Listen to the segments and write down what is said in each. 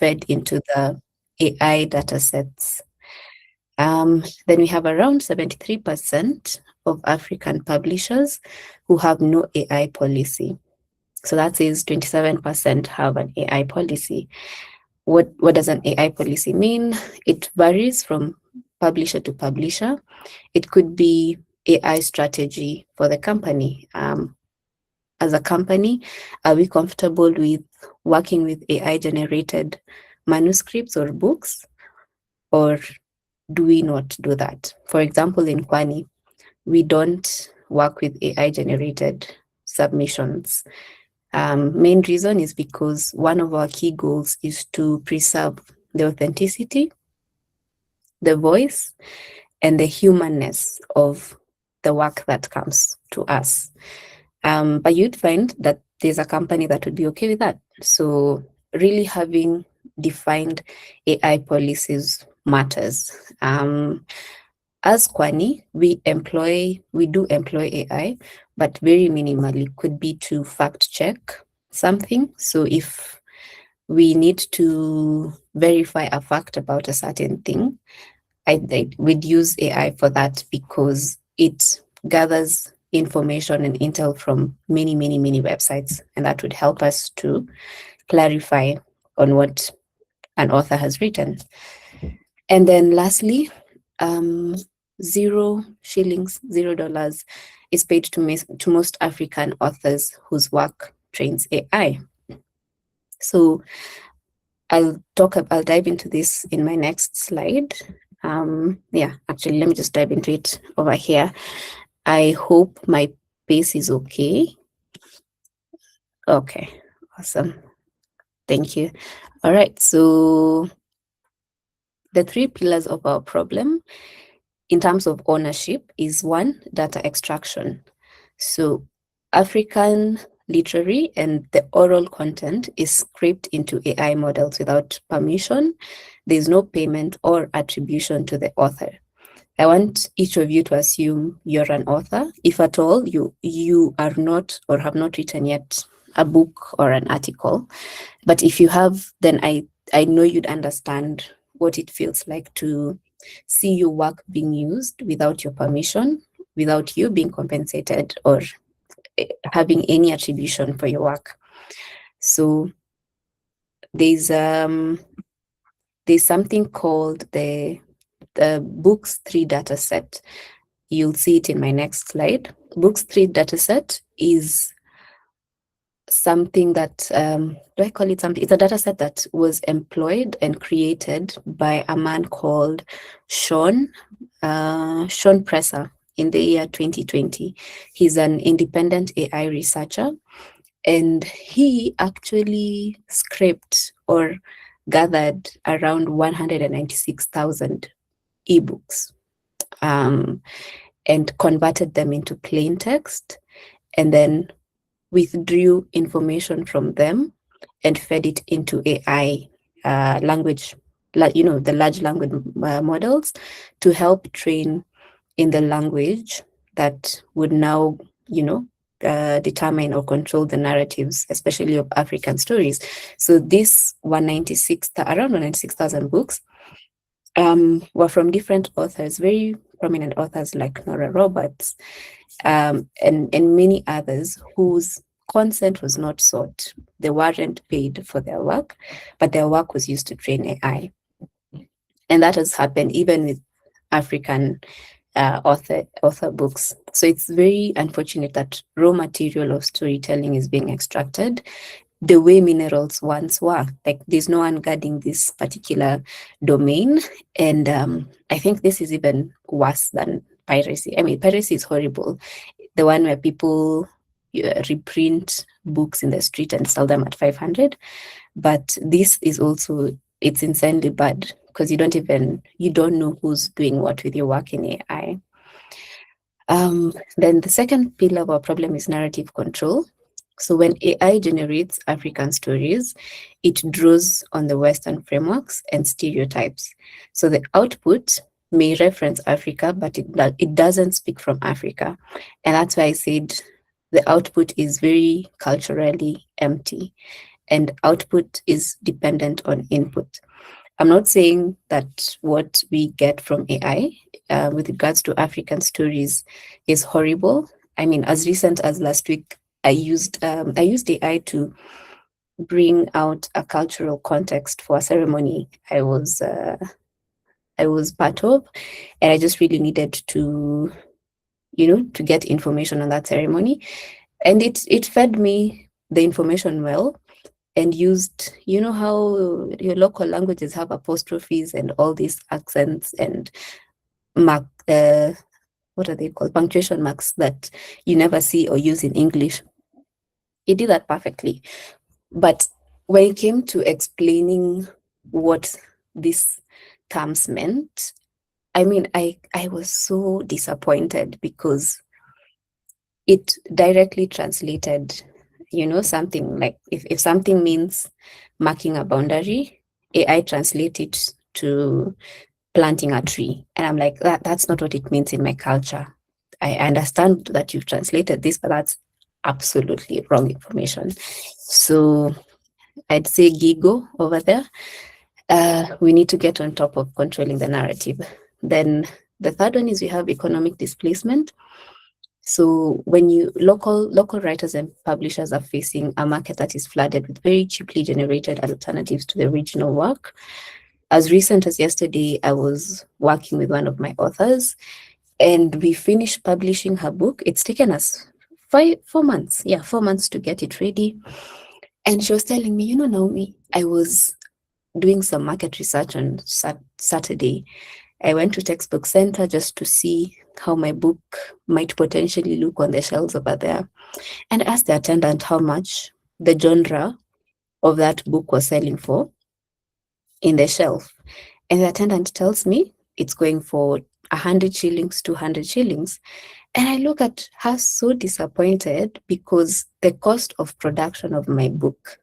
fed into the AI data sets. Then we have around 73% of African publishers who have no AI policy. So that says 27% have an AI policy. What does an AI policy mean? It varies from publisher to publisher. It could be AI strategy for the company. As a company, are we comfortable with working with AI generated manuscripts or books, or do we not do that? For example, in Kwani, we don't work with AI generated submissions. Main reason is because one of our key goals is to preserve the authenticity, the voice, and the humanness of the work that comes to us. But you'd find that there's a company that would be okay with that. So really having defined AI policies matters. As Kwani, we do employ AI, but very minimally. Could be to fact check something. So if we need to verify a fact about a certain thing, we'd use AI for that because it gathers information and intel from many, many, many websites, and that would help us to clarify on what an author has written. And then lastly, 0 shillings, $0 is paid to most African authors whose work trains AI. So I'll dive into this in my next slide. Actually, let me just dive into it over here. I hope my pace is okay. Okay, awesome. Thank you. All right, so the 3 pillars of our problem in terms of ownership is 1, data extraction. So African literary and the oral content is scraped into AI models without permission. There's no payment or attribution to the author. I want each of you to assume you're an author. If at all you are not or have not written yet a book or an article, but if you have, then I know you'd understand what it feels like to see your work being used without your permission, without you being compensated or having any attribution for your work. So there's something called the Books 3 data set. You'll see it in my next slide. Books 3 data set is something that, do I call it something? It's a data set that was employed and created by a man called Sean Presser in the year 2020. He's an independent AI researcher, and he actually scraped or gathered around 196,000 ebooks and converted them into plain text, and then withdrew information from them and fed it into AI language, the large language models to help train in the language that would now, determine or control the narratives, especially of African stories. So this around 196,000 books were from different authors, very prominent authors like Nora Roberts, and many others whose consent was not sought. They weren't paid for their work, but their work was used to train AI. And that has happened even with African author books. So it's very unfortunate that raw material of storytelling is being extracted the way minerals once were. Like there's no one guarding this particular domain. And I think this is even worse than piracy. I mean, piracy is horrible. The one where people reprint books in the street and sell them at 500. But this is also, it's insanely bad because you don't know who's doing what with your work in AI. Then the second pillar of our problem is narrative control. So when AI generates African stories, it draws on the Western frameworks and stereotypes. So the output may reference Africa, but it doesn't speak from Africa. And that's why I said the output is very culturally empty. and output is dependent on input. I'm not saying that what we get from AI with regards to African stories is horrible. I mean, as recent as last week, I used AI to bring out a cultural context for a ceremony I was part of, and I just really needed to, to get information on that ceremony, and it fed me the information well, and used, how your local languages have apostrophes and all these accents and mark, what are they called? Punctuation marks that you never see or use in English. It did that perfectly. But when it came to explaining what these terms meant, I mean, I was so disappointed because it directly translated, something like if something means marking a boundary, AI translate it to planting a tree. And I'm like, that's not what it means in my culture. I understand that you've translated this, but that's absolutely wrong information. So I'd say Gigo over there. We need to get on top of controlling the narrative. Then the third one is we have economic displacement. So when local writers and publishers are facing a market that is flooded with very cheaply generated alternatives to the original work. As recent as yesterday, I was working with one of my authors, and we finished publishing her book. It's taken us 4 months. Yeah, 4 months to get it ready. And she was telling me, Naomi, I was doing some market research on Saturday. I went to Textbook Center just to see how my book might potentially look on the shelves over there, and asked the attendant how much the genre of that book was selling for in the shelf. And the attendant tells me it's going for 100 shillings, 200 shillings. And I look at her so disappointed because the cost of production of my book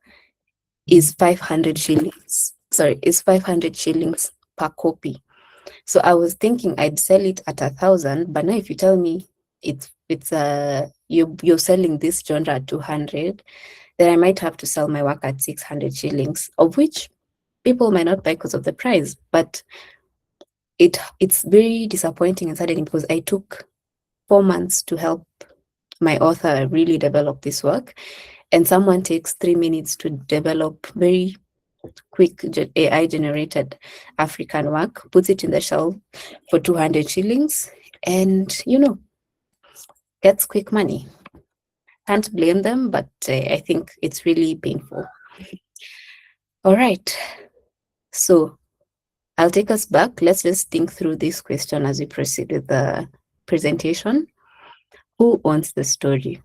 is 500 shillings. Sorry, is 500 shillings per copy. So I was thinking I'd sell it at 1,000, but now if you tell me you're selling this genre at 200, then I might have to sell my work at 600 shillings, of which people might not buy because of the price. But it's very disappointing and saddening because I took 4 months to help my author really develop this work, and someone takes 3 minutes to develop very quick AI generated African work, puts it in the shelf for 200 shillings, and gets quick money. Can't blame them, but I think it's really painful. All right, so I'll take us back. Let's just think through this question as we proceed with the presentation. Who owns the story?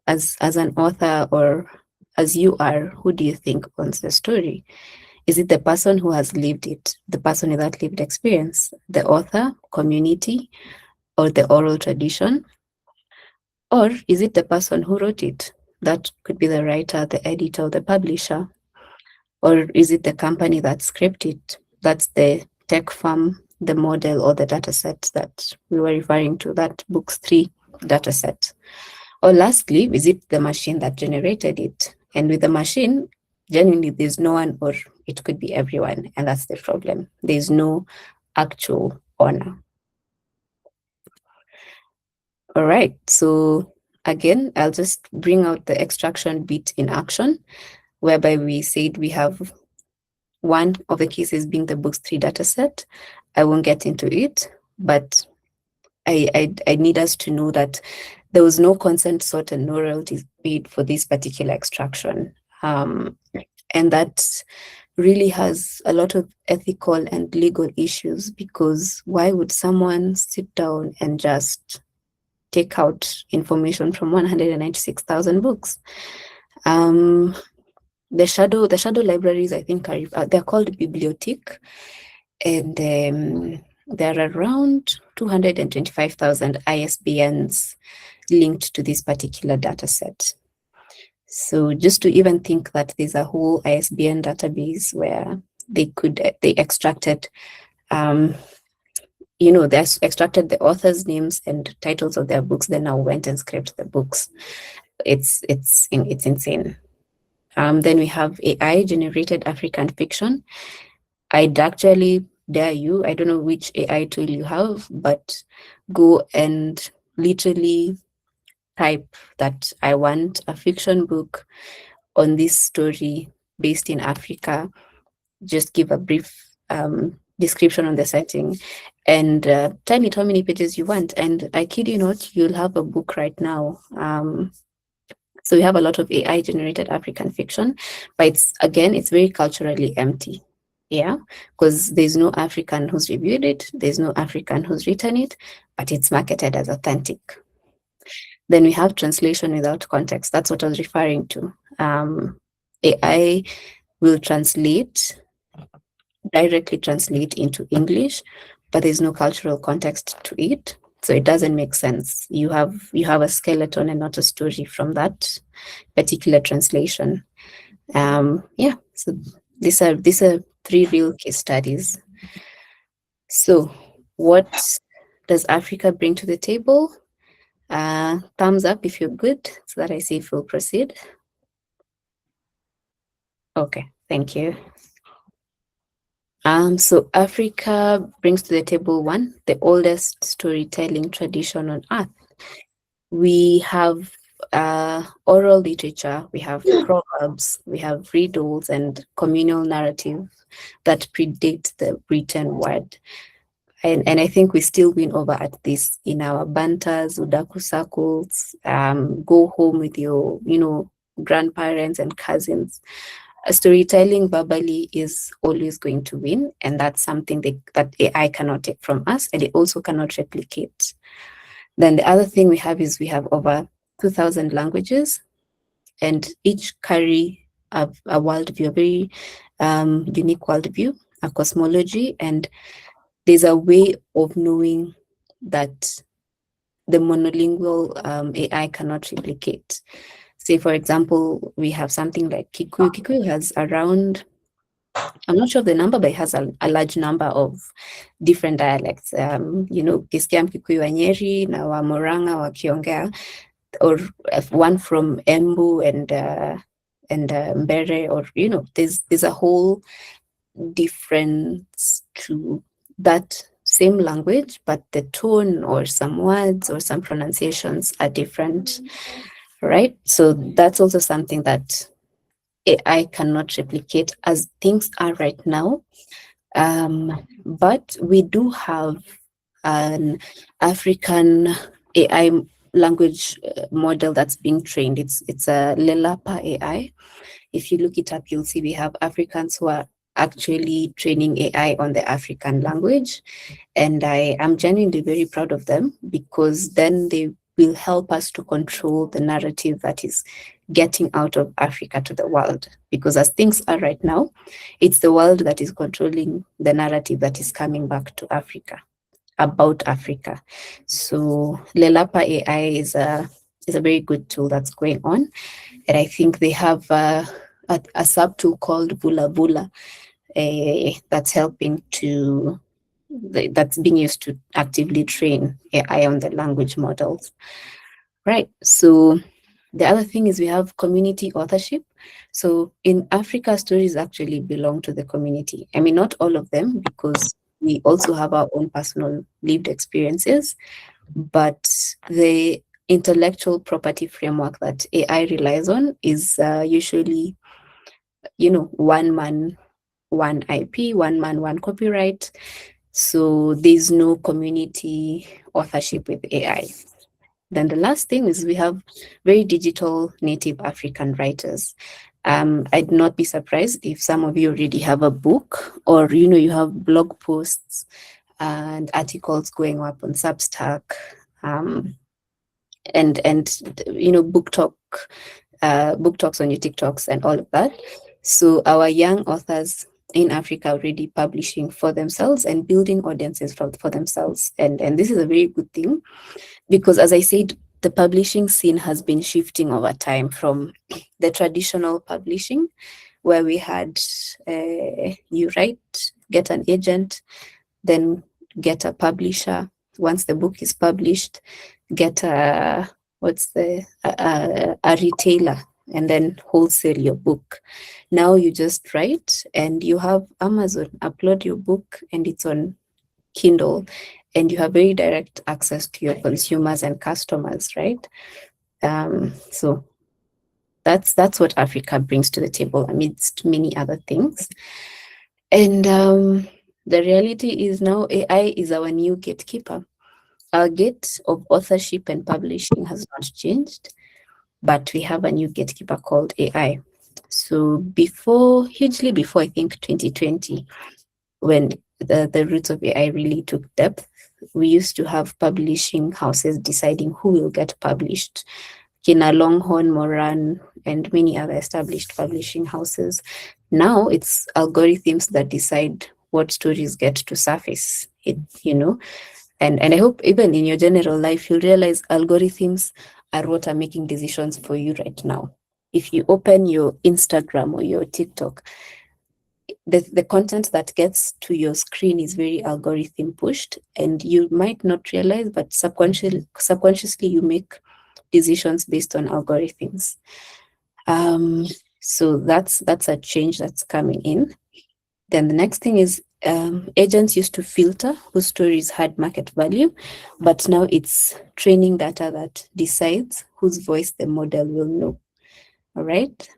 As an author, or as you are, who do you think owns the story? Is it the person who has lived it, the person with that lived experience, the author, community, or the oral tradition? Or is it the person who wrote it? That could be the writer, the editor, or the publisher. Or is it the company that scripted it? That's the tech firm, the model, or the data set that we were referring to, that books 3 data set. Or lastly, is it the machine that generated it? And with the machine, genuinely, there's no one, or it could be everyone, and that's the problem. There's no actual owner. All right, so again, I'll just bring out the extraction bit in action, whereby we said we have one of the cases being the books 3 data set. I won't get into it, but I need us to know that there was no consent sought and no royalties paid for this particular extraction. And that really has a lot of ethical and legal issues, because why would someone sit down and just take out information from 196,000 books? The shadow libraries, I think, they're called bibliothèque, and there are around 225,000 ISBNs linked to this particular data set. So just to even think that there's a whole ISBN database where they extracted, they extracted the authors' names and titles of their books, then now went and scraped the books. It's insane. Then we have AI generated African fiction. I'd actually dare you, I don't know which AI tool you have, but go and literally type that I want a fiction book on this story based in Africa. Just give a brief description on the setting and tell it how many pages you want. And I kid you not, you'll have a book right now. So we have a lot of AI generated African fiction, but it's very culturally empty. Yeah, because there's no African who's reviewed it, there's no African who's written it, but it's marketed as authentic. Then we have translation without context. That's what I was referring to. AI will directly translate into English, but there's no cultural context to it. So it doesn't make sense. You have a skeleton and not a story from that particular translation. Yeah, so these are three real case studies. So what does Africa bring to the table? Thumbs up if you're good, so that I see if we'll proceed. Okay, thank you. So Africa brings to the table one, the oldest storytelling tradition on earth. We have oral literature, we have proverbs, we have riddles and communal narrative that predate the written word. And I think we still win over at this in our banters, udaku circles, go home with your, grandparents and cousins. Storytelling verbally is always going to win, and that's something that AI cannot take from us, and it also cannot replicate. Then the other thing we have is we have over 2,000 languages, and each carry a worldview, a very unique worldview, a cosmology, and there's a way of knowing that the monolingual AI cannot replicate. Say, for example, we have something like Kikuyu. Kikuyu has around, I'm not sure of the number, but it has a large number of different dialects. Ukisikia Mkikuyu wa Nyeri na wa Murang'a wakiongea, or one from Embu and Mbere, or there's a whole difference to that same language, but the tone or some words or some pronunciations are different, right? So that's also something that AI cannot replicate as things are right now. But we do have an African AI language model that's being trained. It's a Lelapa AI. If you look it up, you'll see we have Africans who are actually training AI on the African language. And I am genuinely very proud of them, because then they will help us to control the narrative that is getting out of Africa to the world. Because as things are right now, it's the world that is controlling the narrative that is coming back to Africa, about Africa. So Lelapa AI is a very good tool that's going on. And I think they have a sub-tool called Vula Vula that's helping that's being used to actively train AI on the language models. Right. So the other thing is we have community authorship. So in Africa, stories actually belong to the community. I mean, not all of them, because we also have our own personal lived experiences, but the intellectual property framework that AI relies on is usually, one man, one IP, one man, one copyright. So there's no community authorship with AI. Then the last thing is we have very digital native African writers. I'd not be surprised if some of you already have a book, or you have blog posts and articles going up on Substack, and book talks on your TikToks and all of that. So our young authors in Africa are already publishing for themselves and building audiences for themselves. And this is a very good thing, because as I said, the publishing scene has been shifting over time from the traditional publishing, where we had you write, get an agent, then get a publisher. Once the book is published, get a retailer, and then wholesale your book. Now you just write and you have Amazon upload your book and it's on Kindle, and you have very direct access to your consumers and customers, right? So that's what Africa brings to the table amidst many other things. And the reality is now AI is our new gatekeeper. Our gate of authorship and publishing has not changed, but we have a new gatekeeper called AI. So hugely before, I think 2020, when the roots of AI really took depth, we used to have publishing houses deciding who will get published. Kina Longhorn, Moran, and many other established publishing houses. Now it's algorithms that decide what stories get to surface. And I hope even in your general life, you'll realize algorithms are what are making decisions for you right now. If you open your Instagram or your TikTok, the content that gets to your screen is very algorithm pushed, and you might not realize, but subconsciously you make decisions based on algorithms. So that's a change that's coming in. Then the next thing is agents used to filter whose stories had market value, but now it's training data that decides whose voice the model will know. All right.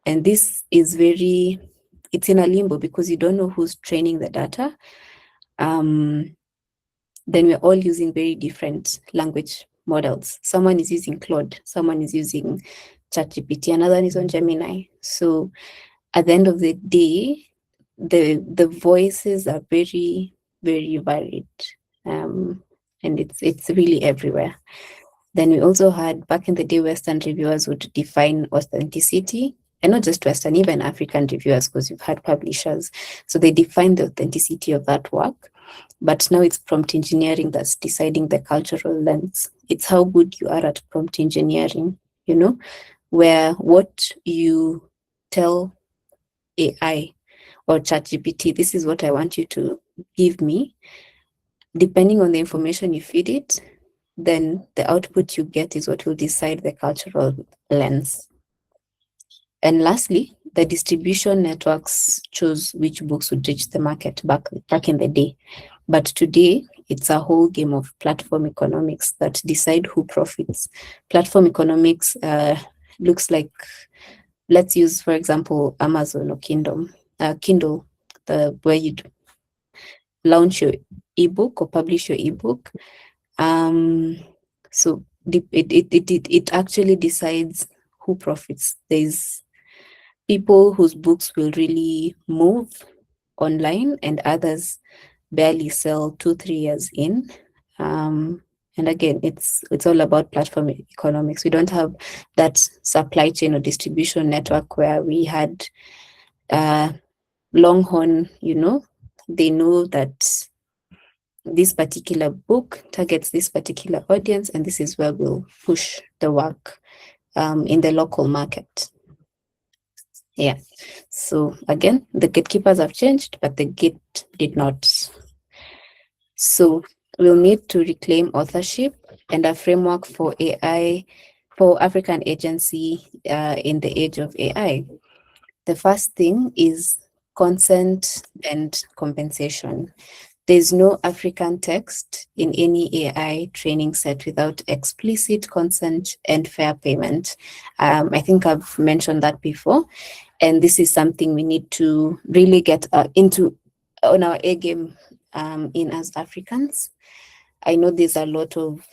And this is it's in a limbo because you don't know who's training the data. Then we're all using very different language models. Someone is using Claude, someone is using ChatGPT, another one is on Gemini. So at the end of the day, the voices are very, very varied. And it's really everywhere. Then we also had, back in the day, Western reviewers would define authenticity, and not just Western, even African reviewers, because you've had publishers. So they define the authenticity of that work. But now it's prompt engineering that's deciding the cultural lens. It's how good you are at prompt engineering, where what you tell AI or ChatGPT, this is what I want you to give me. Depending on the information you feed it, then the output you get is what will decide the cultural lens. And lastly, the distribution networks chose which books would reach the market back in the day. But today, it's a whole game of platform economics that decide who profits. Platform economics looks like, let's use, for example, Amazon or Kindle, where you launch your ebook or publish your ebook. So it actually decides who profits. There's people whose books will really move online and others barely sell 2-3 years in. And again, it's all about platform economics. We don't have that supply chain or distribution network where we had Longhorn, they know that this particular book targets this particular audience, and this is where we'll push the work in the local market. Yeah. So again, the gatekeepers have changed, but the gate did not. So we'll need to reclaim authorship and a framework for AI, for African agency in the age of AI. The first thing is consent and compensation. There's no African text in any AI training set without explicit consent and fair payment. I think I've mentioned that before. And this is something we need to really get into on our A game in as Africans. I know there's a lot of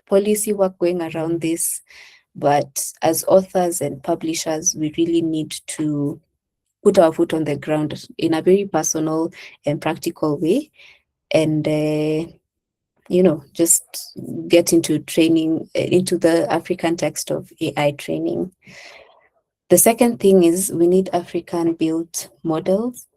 policy work going around this, but as authors and publishers, we really need to put our foot on the ground in a very personal and practical way, and just get into training, into the African text of AI training. The second thing is we need African-built models.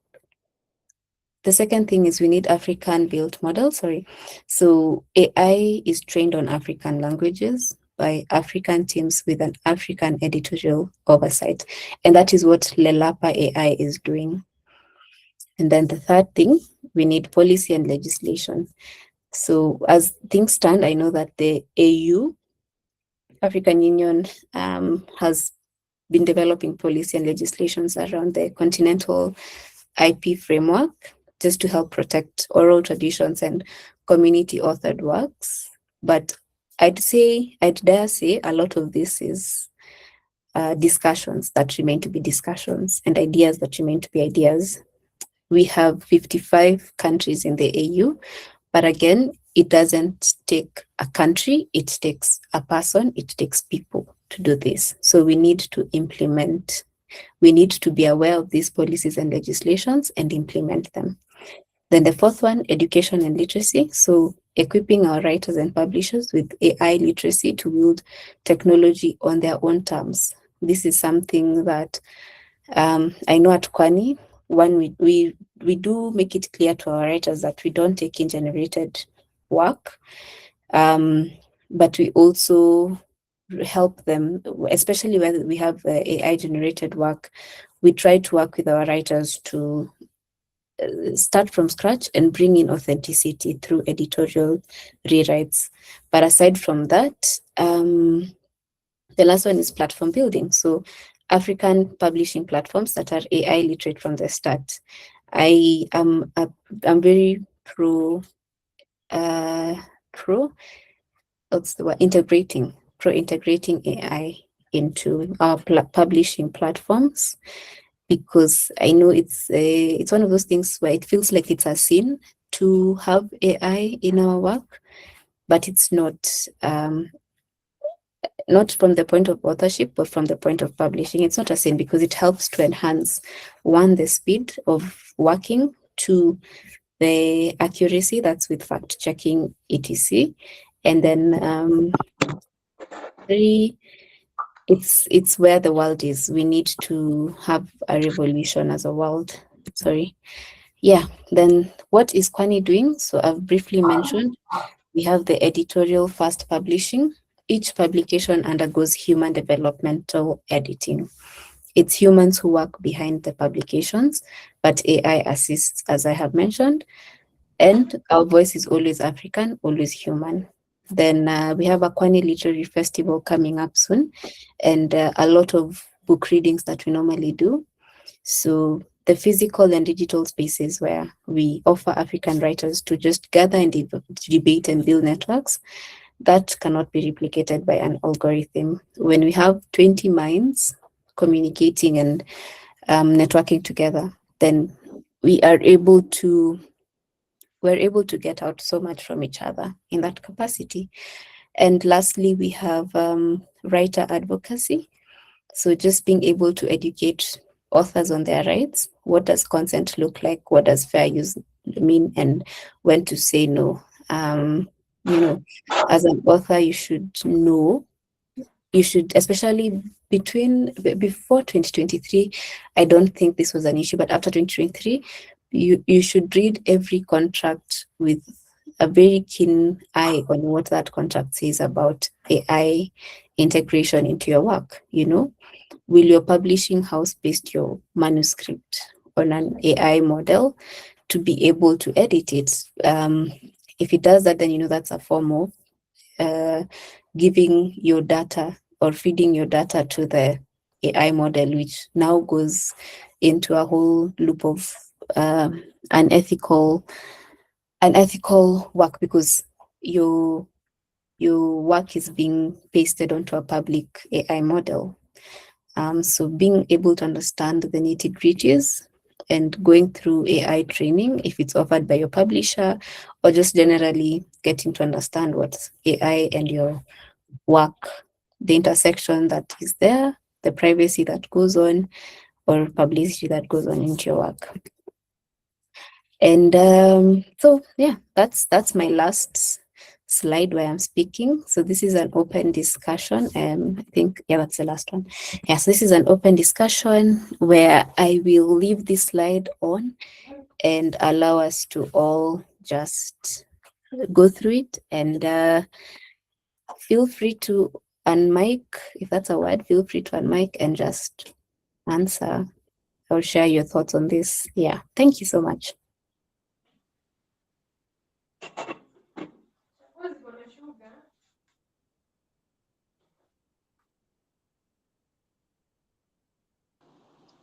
So AI is trained on African languages by African teams with an African editorial oversight. And that is what Lelapa AI is doing. And then the third thing, we need policy and legislation. So as things stand, I know that the AU, African Union, has been developing policy and legislations around the continental IP framework just to help protect oral traditions and community authored works. But I'd dare say a lot of this is discussions that remain to be discussions and ideas that remain to be ideas. We have 55 countries in the AU, but again, it doesn't take a country, it takes a person, it takes people to do this. So we need to implement, we need to be aware of these policies and legislations and implement them. Then the fourth one, education and literacy. So equipping our writers and publishers with AI literacy to wield technology on their own terms. This is something that I know at Kwani, we do make it clear to our writers that we don't take in generated work, but we also help them, especially when we have AI generated work. We try to work with our writers to start from scratch and bring in authenticity through editorial rewrites. But aside from that, the last one is platform building. So African publishing platforms that are AI literate from the start. I'm very pro what's the word, integrating AI into our publishing platforms, because I know it's one of those things where it feels like it's a sin to have AI in our work, but it's not from the point of authorship, but from the point of publishing. It's not a sin because it helps to enhance, one, the speed of working, two, the accuracy, that's with fact checking, etc. And then three, it's where the world is. We need to have a revolution as a world. Sorry. Yeah. Then what is Kwani doing? So I've briefly mentioned we have the editorial first publishing. Each publication undergoes human developmental editing. It's humans who work behind the publications, but AI assists, as I have mentioned. And our voice is always African, always human. Then we have a Kwani Literary Festival coming up soon, and a lot of book readings that we normally do. So the physical and digital spaces where we offer African writers to just gather and debate and build networks, that cannot be replicated by an algorithm. When we have 20 minds communicating and networking together, then we're able to get out so much from each other in that capacity. And lastly, we have writer advocacy. So just being able to educate authors on their rights. What does consent look like? What does fair use mean? And when to say no. As an author, you should know, especially before 2023, I don't think this was an issue, but after 2023, you should read every contract with a very keen eye on what that contract says about AI integration into your work. Will your publishing house paste your manuscript on an AI model to be able to edit it? If it does that, then that's a form of giving your data or feeding your data to the AI model, which now goes into a whole loop of unethical work, because your work is being pasted onto a public AI model. So being able to understand the nitty-gritties and going through AI training, if it's offered by your publisher, or just generally getting to understand what AI and your work, the intersection that is there, the privacy that goes on, or publicity that goes on into your work. And so yeah, that's my last slide where I'm speaking. So this is an open discussion. I think, yeah, that's the last one. Yes, this is an open discussion where I will leave this slide on and allow us to all just go through it, and feel free to unmic, if that's a word, feel free to unmic and just answer or share your thoughts on this. Yeah, thank you so much.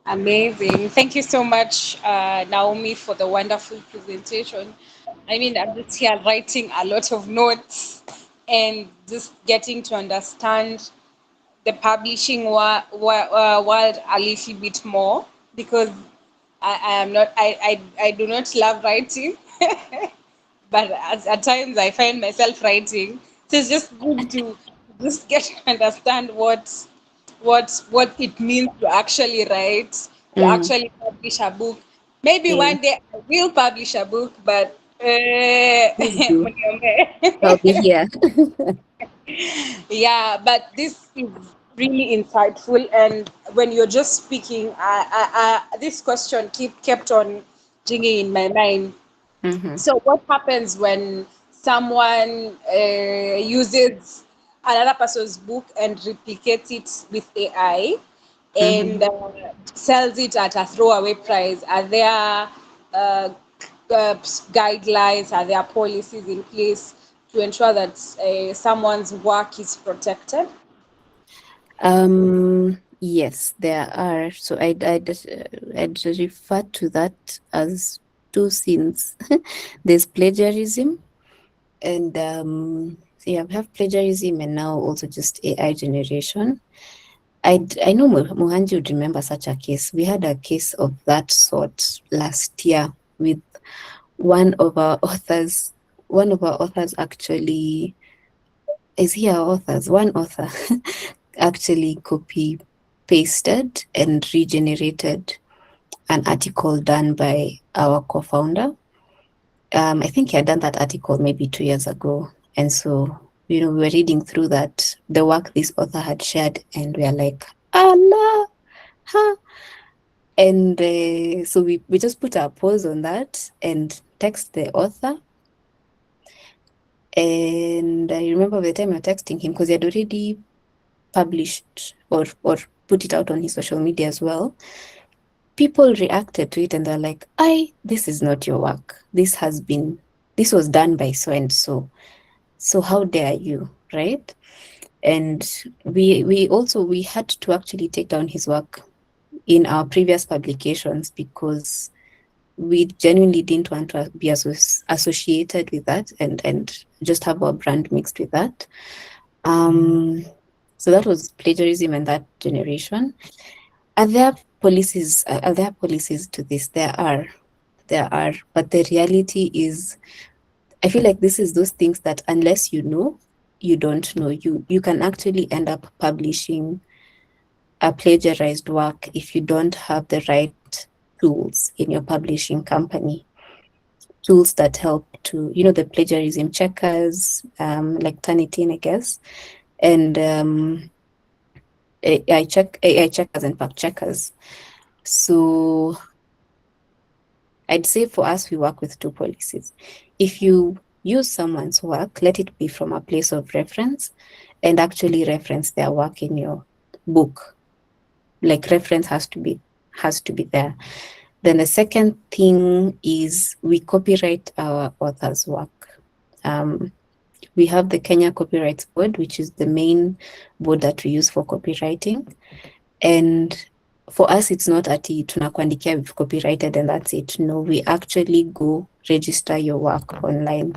Amazing. Thank you so much, Naomi, for the wonderful presentation. I mean, I'm just here writing a lot of notes and just getting to understand the publishing world a little bit more because I am not, I do not love writing, but at times I find myself writing. So it's just good to just get to understand what it means to actually write, to Mm, actually publish a book. Maybe yeah, one day I will publish a book, but please do. I'll be here. yeah, but this is really insightful. And when you're just speaking, this question kept on ringing in my mind. Mm-hmm. So, what happens when someone uses another person's book and replicates it with AI Mm-hmm. and sells it at a throwaway price? Are there guidelines? Are there policies in place to ensure that someone's work is protected? Yes, there are. So I'd refer to that as two sins. There's plagiarism, and so yeah, we have plagiarism, and now also just AI generation. I know Muhanji would remember such a case. We had a case of that sort last year with one of our authors. One of our authors actually is here. Authors, one author actually copy pasted and regenerated an article done by our co-founder. I think he had done that article maybe 2 years ago, and so we were reading through that the work this author had shared, and we are like, Allah, huh? And so we just put our pause on that and text the author. And I remember the time we were texting him because he had already published or put it out on his social media as well. People reacted to it and they're like, this is not your work. This was done by so and so. So how dare you, right? And we had to actually take down his work in our previous publications because we genuinely didn't want to be associated with that and just have our brand mixed with that. Um, so that was plagiarism and that generation. Are there policies? Are there policies to this? There are, but the reality is, I feel like this is those things that unless you know, you don't know. You can actually end up publishing a plagiarized work if you don't have the right tools in your publishing company. Tools that help to, the plagiarism checkers, like Turnitin, I guess, and AI checkers and fact checkers. So I'd say for us, we work with two policies. If you use someone's work, let it be from a place of reference and actually reference their work in your book. Like reference has to be there. Then the second thing is we copyright our author's work. Um, we have the Kenya Copyrights Board, which is the main board that we use for copywriting. And for us, it's not ati tunakuandikia we've copyrighted and that's it. No, we actually go register your work online,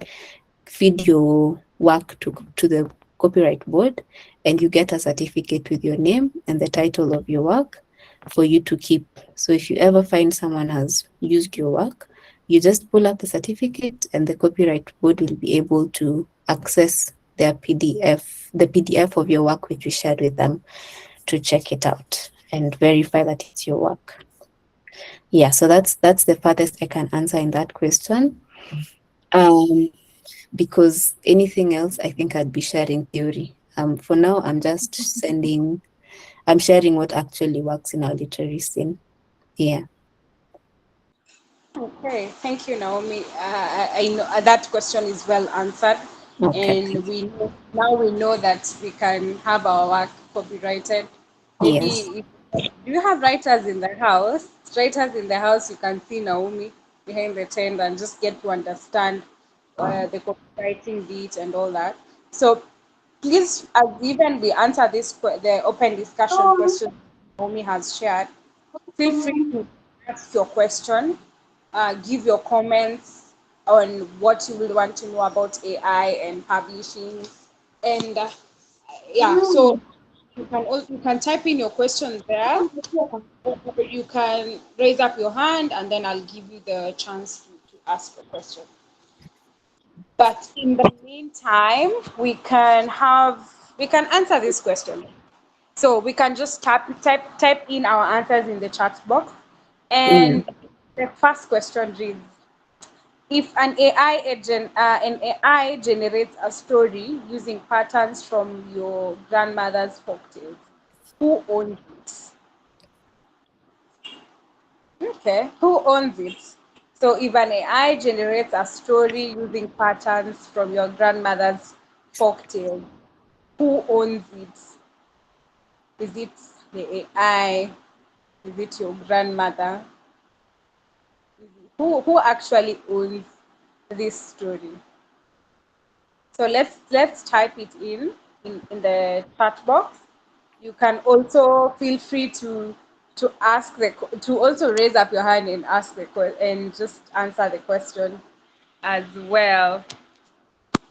feed your work to the copyright board, and you get a certificate with your name and the title of your work for you to keep. So if you ever find someone has used your work, you just pull up the certificate and the copyright board will be able to access their PDF, the PDF of your work which you shared with them to check it out and verify that it's your work. Yeah, so that's the farthest I can answer in that question. Um, because anything else, I think I'd be sharing theory. For now, I'm sharing what actually works in our literary scene. Yeah. Okay, thank you, Naomi. I know that question is well answered, Okay. and we know that we can have our work copyrighted. Yes. Maybe do you have writers in the house? Writers in the house, you can see Naomi behind the tent and just get to understand the copywriting beat and all that. So please, as even we answer the open discussion question Naomi has shared, Feel free to ask your question, give your comments on what you would want to know about AI and publishing, and yeah. So you can type in your question there, or you can raise up your hand, and then I'll give you the chance to ask a question. But in the meantime, we can answer this question. So we can just type in our answers in the chat box. Mm. And the first question reads: if an AI generates a story using patterns from your grandmother's folktales, who owns it? Okay, who owns it? So if an AI generates a story using patterns from your grandmother's folktales, who owns it? Is it the AI? Is it your grandmother? Who actually owns this story? So let's type it in the chat box. You can also feel free to ask to also raise up your hand and ask and just answer the question as well.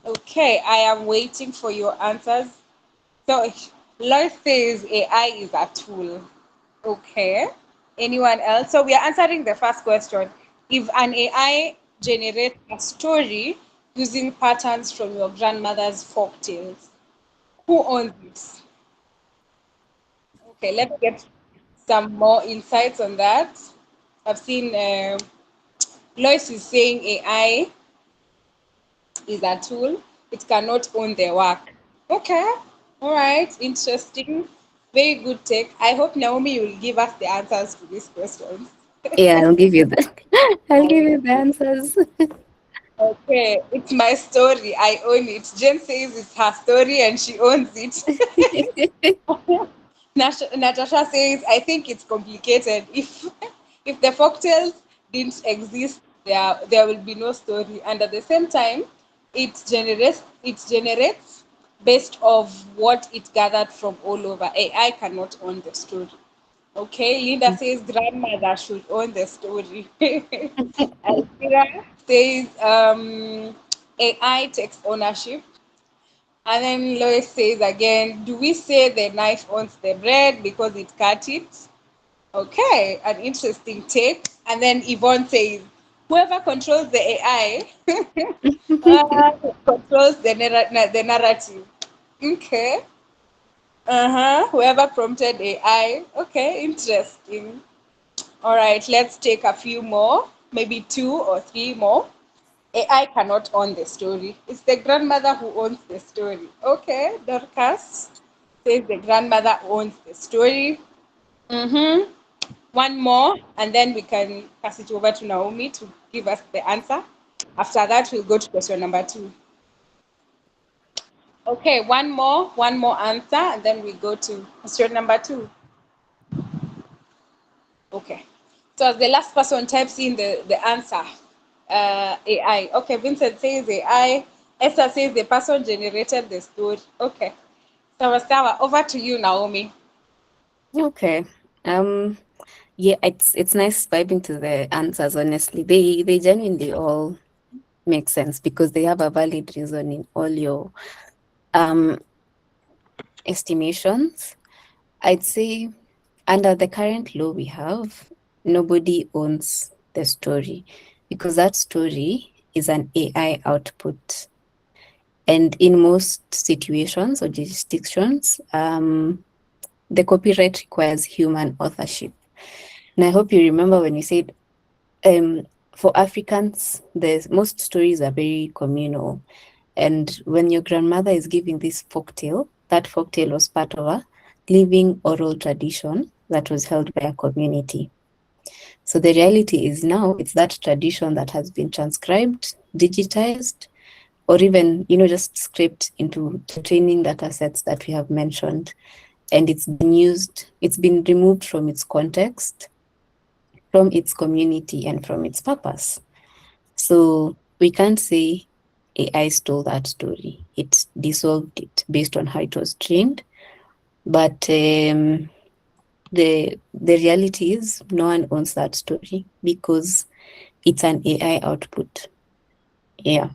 Okay, I am waiting for your answers. So Lois says AI is a tool. Okay. Anyone else? So we are answering the first question. If an AI generates a story using patterns from your grandmother's folk tales, who owns it? Okay, let's get some more insights on that. I've seen Lois is saying AI is a tool. It cannot own the work. Okay. All right. Interesting. Very good take. I hope Naomi will give us the answers to these questions. Yeah, I'll give you the I'll give you the answers. Okay, it's my story. I own it. Jen says it's her story and she owns it. Natasha says, I think it's complicated. If the folktales didn't exist, there will be no story. And at the same time, it generates based of what it gathered from all over. AI cannot own the story. Okay, Linda says grandmother should own the story. Alvira says AI takes ownership. And then Lois says again, do we say the knife owns the bread because it cut it? Okay, an interesting take. And then Yvonne says, whoever controls the AI controls the narrative. Okay. Uh-huh. Whoever prompted AI. Okay, interesting. All right, let's take a few more, maybe two or three more. AI cannot own the story. It's the grandmother who owns the story. Okay, Dorcas says the grandmother owns the story. Mm-hmm. One more, and then we can pass it over to Naomi to give us the answer. After that, we'll go to question number two. Okay, one more answer, and then we go to question number two. Okay. So as the last person types in the answer, AI. Okay, Vincent says AI. Esther says the person generated the story. Okay. Sawa, over to you, Naomi. Okay. Um, yeah, it's nice vibing to the answers, honestly. They genuinely all make sense because they have a valid reason in all your um estimations. I'd say under the current law we have, nobody owns the story because that story is an AI output. And in most situations or jurisdictions, the copyright requires human authorship. And I hope you remember when you said for Africans, the most stories are very communal. And when your grandmother is giving this folktale, that folktale was part of a living oral tradition that was held by a community. So the reality is now it's that tradition that has been transcribed, digitized, or even, just scraped into the training data sets that we have mentioned. And it's been removed from its context, from its community, and from its purpose. So we can't say AI stole that story. It dissolved it based on how it was trained. But the reality is no one owns that story because it's an AI output. Yeah.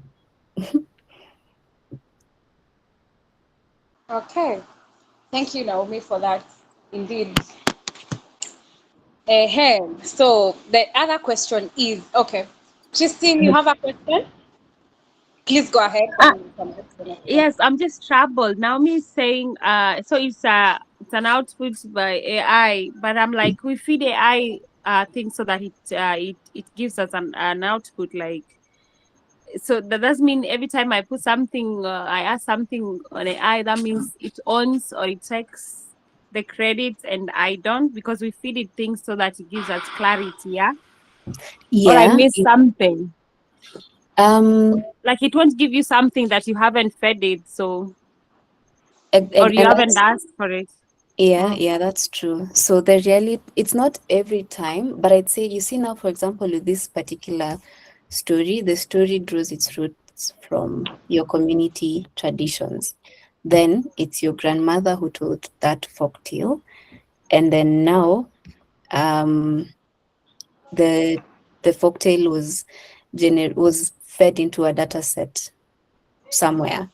Okay. Thank you, Naomi, for that. Indeed. So the other question is okay. Christine, you have a question? Please go ahead Uh, from this to the next one. yes, I'm just troubled. Naomi is saying, so it's an output by AI, but I'm like, we feed AI things so that it gives us an output. Like, so that does mean every time I put something, I ask something on AI, that means it owns or it takes the credit, and I don't, because we feed it things so that it gives us clarity. Yeah, or I Yeah. miss something. Um, Like it won't give you something that you haven't fed it, so or you and haven't that's asked for it. yeah, Mm. yeah, that's true. So the really it's not every time, but I'd say you see now, for example, with this particular story, the story draws its roots from your community traditions. Then it's your grandmother who told that folk tale, and then now um the the folktale was fed into a data set somewhere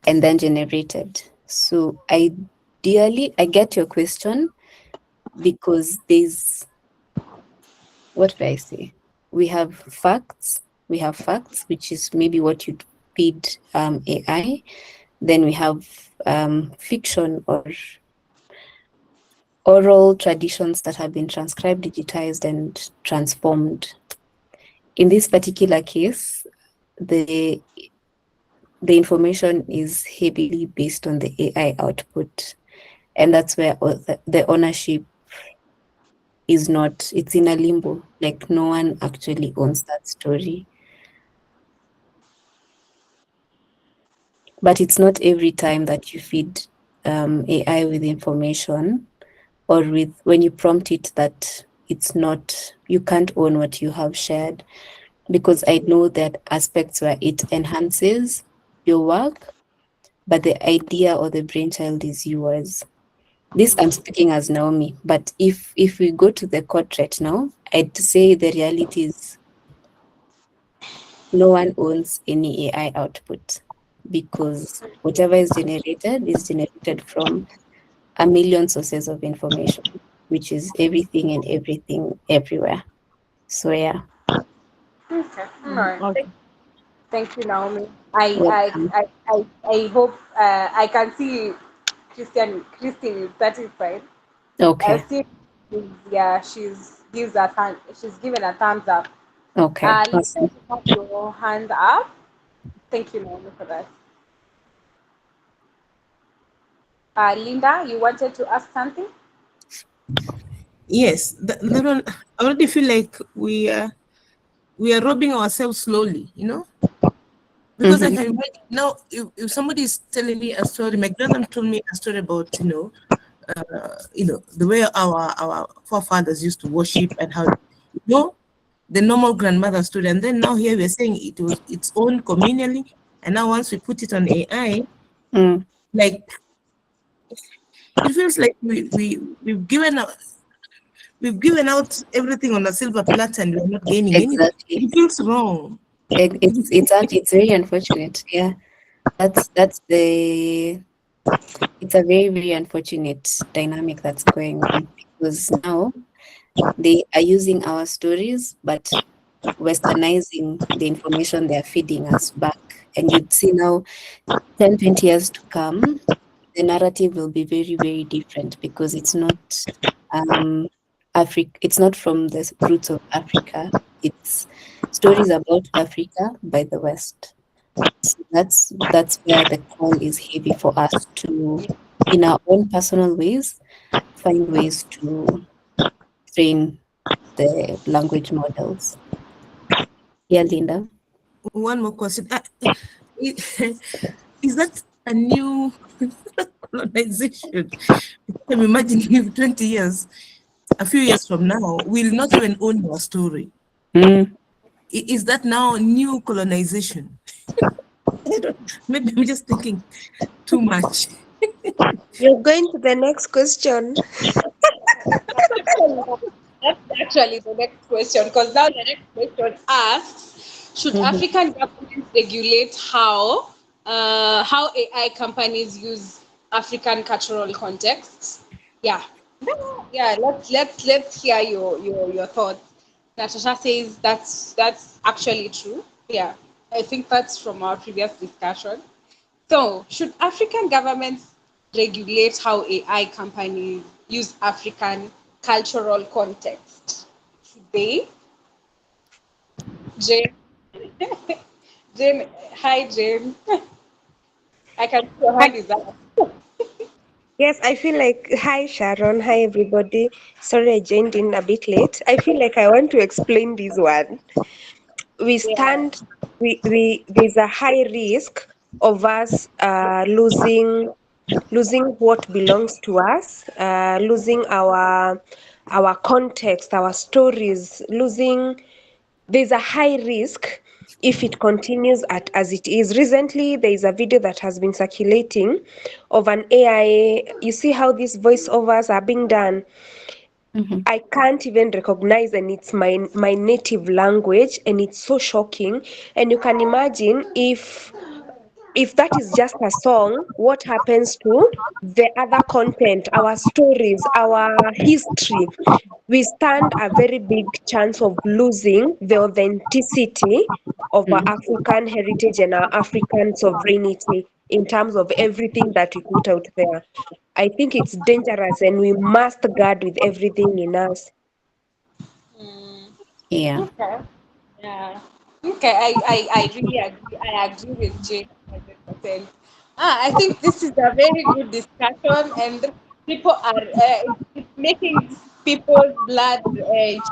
and then generated. So ideally, I get your question because there's, what do I say? We have facts, which is maybe what you'd feed AI. Then we have fiction or oral traditions that have been transcribed, digitized, and transformed. In this particular case, the the information is heavily based on the AI output, and that's where the ownership is not. It's in a limbo. Like no one actually owns that story. But it's not every time that you feed AI with information or with when you prompt it that it's not, you can't own what you have shared, because I know that aspects where it enhances your work, but the idea or the brainchild is yours. This I'm speaking as Naomi, but if we go to the court right now, I'd say the reality is no one owns any AI output because whatever is generated from a million sources of information, which is everything and everything everywhere. So yeah, Okay. All Mm, right. okay. Thank you, Naomi. I I welcome. I I, I hope I can see Christine is satisfied. I Okay, see yeah, she's given a thumbs up. okay, Linda, awesome. you have your hand up. Thank you, Naomi, for that. Linda, you wanted to ask something? Yes, that one, I already feel like we are robbing ourselves slowly, because I Mm-hmm. can imagine now if somebody is telling me a story. My grandma told me a story about the way our forefathers used to worship and how the normal grandmother story, and then now here we're saying it was its own communally, and now once we put it on AI, Mm, like it feels like we've given out everything on a silver platter and we're not gaining anything. exactly. It feels wrong. It's very unfortunate. Yeah, that's the it's a very, very unfortunate dynamic that's going on because now they are using our stories, but westernizing the information they're feeding us back. And you'd see now 10, 20 years to come, the narrative will be very, very different because it's not it's not from the roots of Africa. It's stories about Africa by the West. So that's where the call is heavy for us to, in our own personal ways, find ways to train the language models. Yeah, Linda. One more question. Is that a new colonization? Because I'm imagining if 20 years, a few years from now, we'll not even own our story. Mm. Is that now new colonization? I maybe I'm just thinking too much. You're going to the next question. That's actually the next question, because now the next question asks, should Mhm. African governments regulate how AI companies use African cultural contexts? Yeah. Yeah, let's hear your thoughts. Natasha says that's actually true. Yeah. I think that's from our previous discussion. So, should African governments regulate how AI companies use African cultural context? Should they? Jane, Jane, hi Jane. I can see your Hi. hand is up. Yes, I feel like, hi Sharon, hi everybody. Sorry I joined in a bit late. I feel like I want to explain this one. We Yeah. stand, there's a high risk of us losing what belongs to us, losing our context, our stories, losing. There's a high risk if it continues as it is. Recently, there is a video that has been circulating of an AI. You see how these voiceovers are being done. Mhm. I can't even recognize, and it's my native language, and it's so shocking. And you can imagine if that is just a song, what happens to the other content, our stories, our history? We stand a very big chance of losing the authenticity of our Mhm. African heritage and our African sovereignty in terms of everything that we put out there. I think it's dangerous and we must guard with everything in us. Mm, Yeah. okay. Yeah. Okay. I really agree. I agree with Jane 100%. I think this is a very good discussion, and people are it's making people's blood change.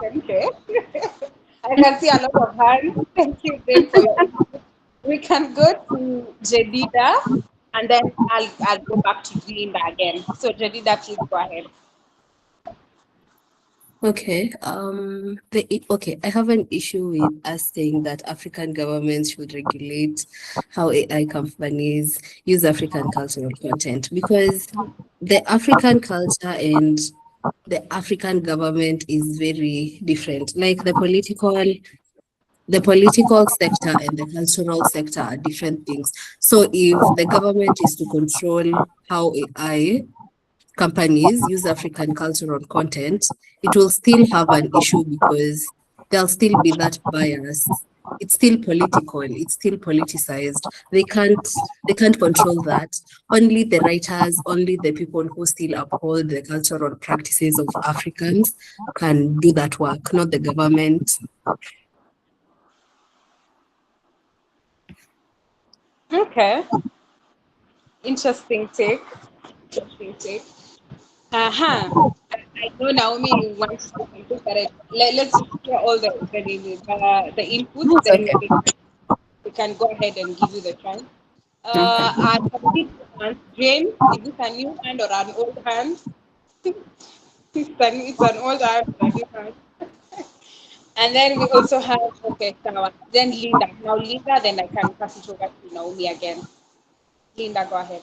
I can see a lot of hands. Thank you, Jane, for your input. We can go to Jedida, and then I'll go back to Linda again. So Jedida, please go ahead. Okay. Okay. I have an issue with us saying that African governments should regulate how AI companies use African cultural content because the African culture and the African government is very different. Like the political sector and the cultural sector are different things. So if the government is to control how AI companies use African cultural content, it will still have an issue because there'll still be that bias. It's still political, it's still politicized. They can't control that. Only the writers, only the people who still uphold the cultural practices of Africans can do that work, not the government. Okay. Interesting take. Interesting take. Uh-huh. I know Naomi you want to say something, but let's just hear all the inputs, That's then okay. we can go ahead and give you the chance. Okay. I can see two hands. Jane, is this a new hand or an old hand? It's an old hand or a new hand. And then we also have, okay, Sawa. Then Linda. Now Linda, then I can pass it over to Naomi again. Linda, go ahead.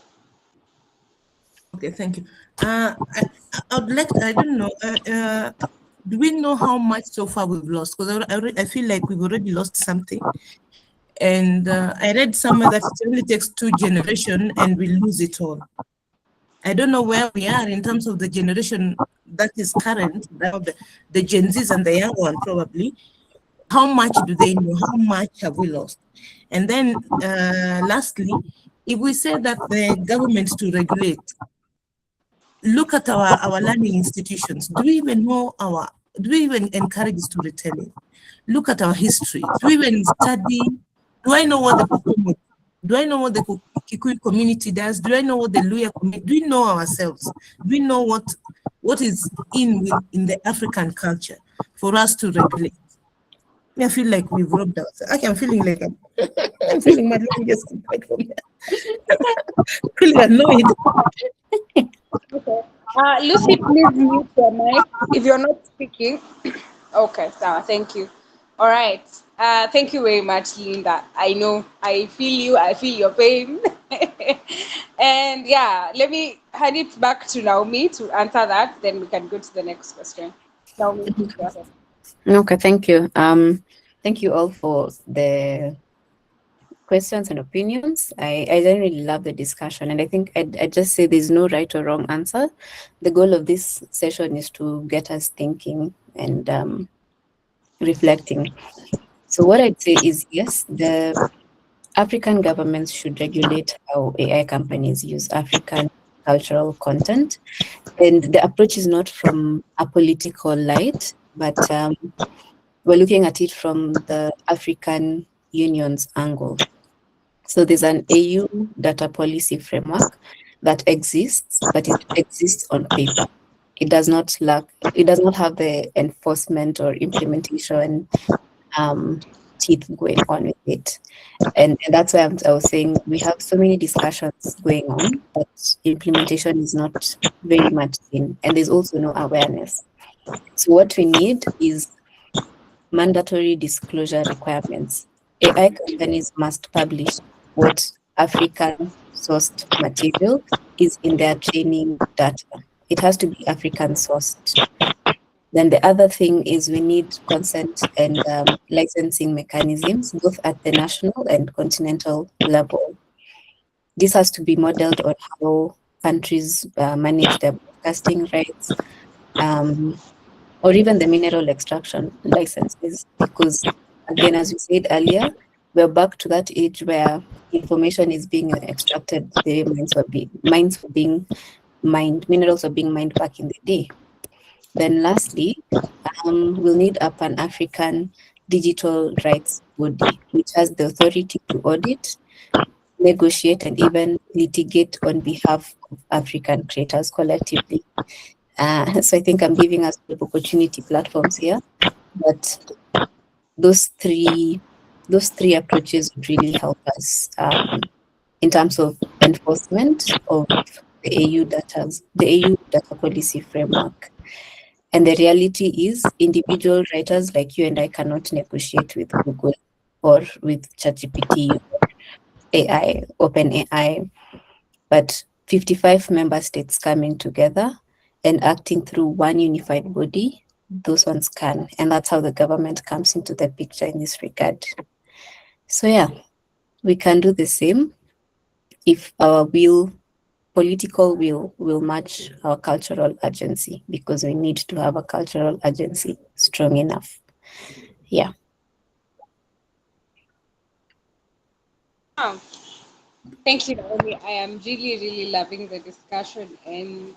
Okay, thank you. I would like, I don't know, do we know how much so far we've lost? Because I feel like we've already lost something. And I read somewhere that it only takes 2 generations and we lose it all. I don't know where we are in terms of the generation that is current, the Gen Zs and the young one probably. How much do they know? How much have we lost? And then lastly, if we say that the government to regulate, look at our learning institutions. Do we even know do we even encourage storytelling? Look at our history. Do we even study? Do I know what the Pokomo, do I know what the Kikuyu community does? Do I know what the Luya community, do we know ourselves? Do we know what is in the African culture for us to regulate? I feel like we've robbed ourselves. I'm feeling like I'm feeling mad. Let me just keep quiet from here. Feeling annoyed. Okay. Lucy, please mute your mic if you're not speaking. Okay, Sarah, thank you. All right. Thank you very much, Linda. I know, I feel you, I feel your pain. And yeah, let me hand it back to Naomi to answer that, then we can go to the next question. Naomi, please go ahead. Okay, thank you. Thank you all for the questions and opinions. I generally love the discussion, and I think I just say there's no right or wrong answer. The goal of this session is to get us thinking and reflecting. So what I'd say is yes, the African governments should regulate how AI companies use African cultural content. And the approach is not from a political light, but we're looking at it from the African Union's angle. So there's an AU data policy framework that exists, but it exists on paper. It does not have the enforcement or implementation um, teeth going on with it. And that's why I was saying we have so many discussions going on, but implementation is not very much in, and there's also no awareness. So what we need is mandatory disclosure requirements. AI companies must publish what African sourced material is in their training data. It has to be African sourced. Then the other thing is we need consent and licensing mechanisms, both at the national and continental level. This has to be modeled on how countries manage their broadcasting rights, or even the mineral extraction licenses, because again, as we said earlier, we're back to that age where information is being extracted the way mines were being mined, minerals were being mined back in the day. Then lastly, we'll need a Pan-African digital rights body, which has the authority to audit, negotiate, and even litigate on behalf of African creators collectively. So I think I'm giving us the opportunity platforms here, but those three approaches would really help us in terms of enforcement of the AU data policy framework. And the reality is individual writers like you and I cannot negotiate with Google or with ChatGPT or AI, OpenAI, but 55 member states coming together and acting through one unified body, those ones can. And that's how the government comes into the picture in this regard. So yeah, we can do the same if our political will match our cultural agency, because we need to have a cultural agency strong enough. Yeah. Oh, thank you, Naomi. I am really, really loving the discussion. And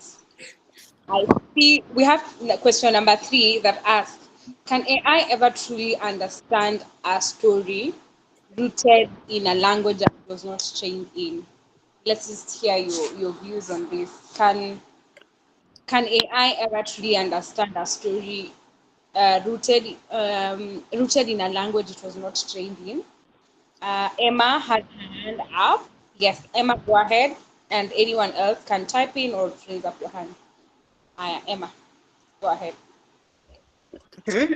I see we have question number 3 that asks, can AI ever truly understand a story rooted in a language that it was not trained in? Let's just hear your views on this. Can AI ever truly understand a story rooted in a language it was not trained in? Emma had her hand up. Yes, Emma, go ahead. And anyone else can type in or raise up your hand. Emma, go ahead. Okay.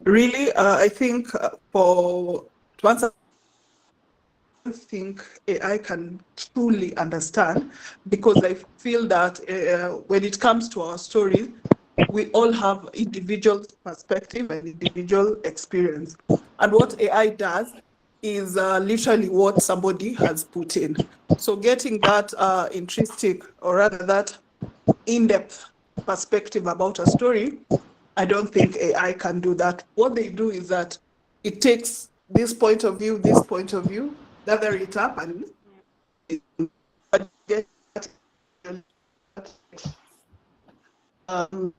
Really, I think for to answer, I don't think AI can truly understand, because I feel that when it comes to our stories, we all have individual perspective and individual experience. And what AI does is literally what somebody has put in. So getting that intrinsic, or rather that in-depth perspective about a story, I don't think AI can do that. What they do is that it takes this point of view, gather it up, and get um,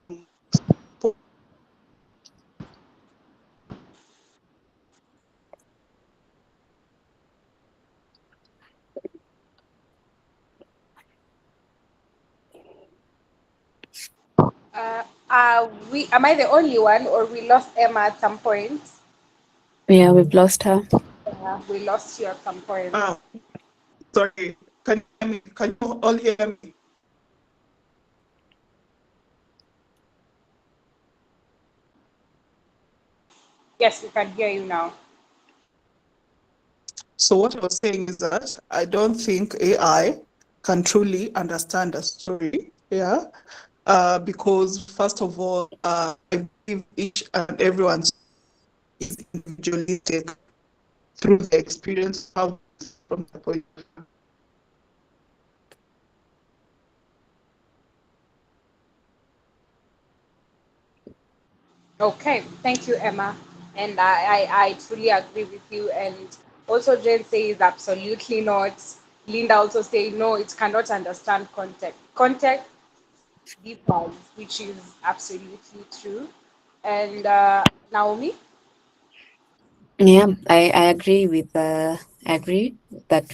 Am I the only one, or we lost Emma at some point? Yeah, we've lost her. We lost you at some point. sorry, can you hear me? Can you all hear me? Yes, we can hear you now. So what I was saying is that I don't think AI can truly understand a story. Yeah. because first of all, I believe each and everyone is individualistic through the experience of from the point. Okay, thank you, Emma. And I truly agree with you. And also, Jen says absolutely not. Linda also says no, it cannot understand context. Context differs, which is absolutely true. And Naomi? Yeah, I agree with agree that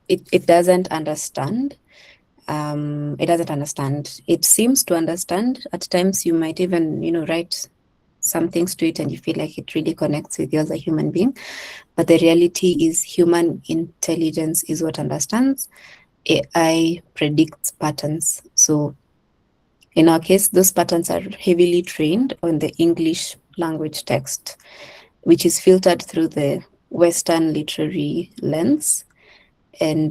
it doesn't understand. It doesn't understand. It seems to understand. At times you might even, write some things to it and you feel like it really connects with you as a human being. But the reality is human intelligence is what understands. AI predicts patterns. So in our case, those patterns are heavily trained on the English language text, which is filtered through the Western literary lens. And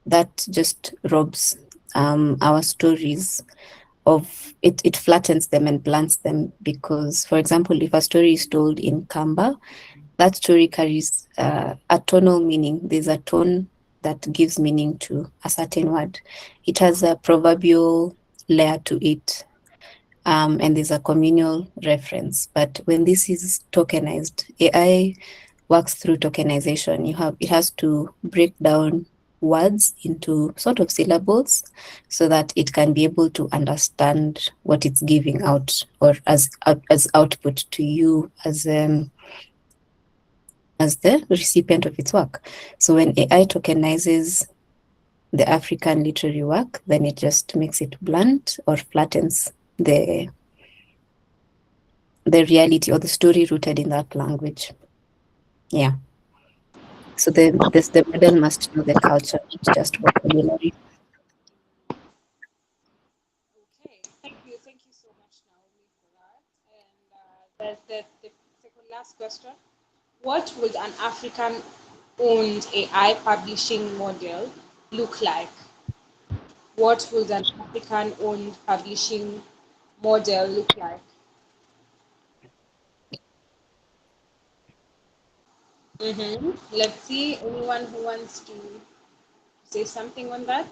that just robs our stories of it flattens them and blunts them because, for example, if a story is told in Kamba, that story carries a tonal meaning. There's a tone that gives meaning to a certain word. It has a proverbial layer to it, and there's a communal reference. But when this is tokenized, AI works through tokenization. It has to break down words into sort of syllables so that it can be able to understand what it's giving out or as output to you as the recipient of its work. So when AI tokenizes the African literary work, then it just makes it blunt or flattens the reality or the story rooted in that language. Yeah. So the model must know the culture, not just vocabulary. Okay, thank you so much, Naomi, for that. And the second last question: what would an African-owned AI publishing model look like? What would an African-owned publishing model look like? Let's see. Anyone who wants to say something on that?